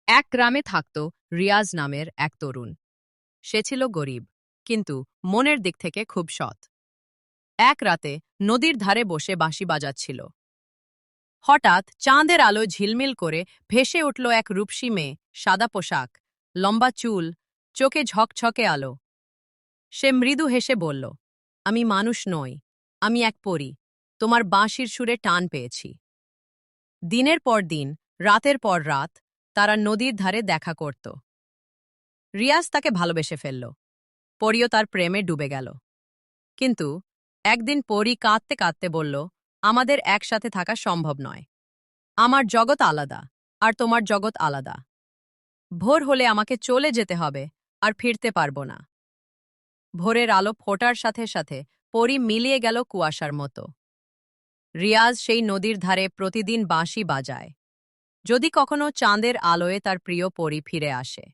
এক গ্রামে থাকত রিয়াজ নামের এক তরুণ। সে ছিল গরিব, কিন্তু মনের দিক থেকে খুব সৎ। এক রাতে নদীর ধারে বসে বাঁশি বাজাচ্ছিল। হঠাৎ চাঁদের আলো ঝিলমিল করে ভেসে উঠল এক রূপসী মেয়ে, সাদা পোশাক, লম্বা চুল, চোখে ঝকঝকে আলো। সে মৃদু হেসে বলল, আমি মানুষ নই, আমি এক পরী, তোমার বাঁশির সুরে টান পেয়েছি। দিনের পর দিন, রাতের পর রাত তারা নদীর ধারে দেখা করত। রিয়াজ তাকে ভালোবেসে ফেলল, পরীও তার প্রেমে ডুবে গেল। কিন্তু একদিন পরী কাঁদতে কাঁদতে বলল, আমাদের একসাথে থাকা সম্ভব নয়। আমার জগৎ আলাদা, আর তোমার জগৎ আলাদা। ভোর হলে আমাকে চলে যেতে হবে, আর ফিরতে পারবো না। ভোরের আলো ফোটার সাথে সাথে পরী মিলিয়ে গেল কুয়াশার মতো। রিয়াজ সেই নদীর ধারে প্রতিদিন বাঁশি বাজায়, যদি কখনো চাঁদের আলোয় তার প্রিয় পরী ফিরে আসে।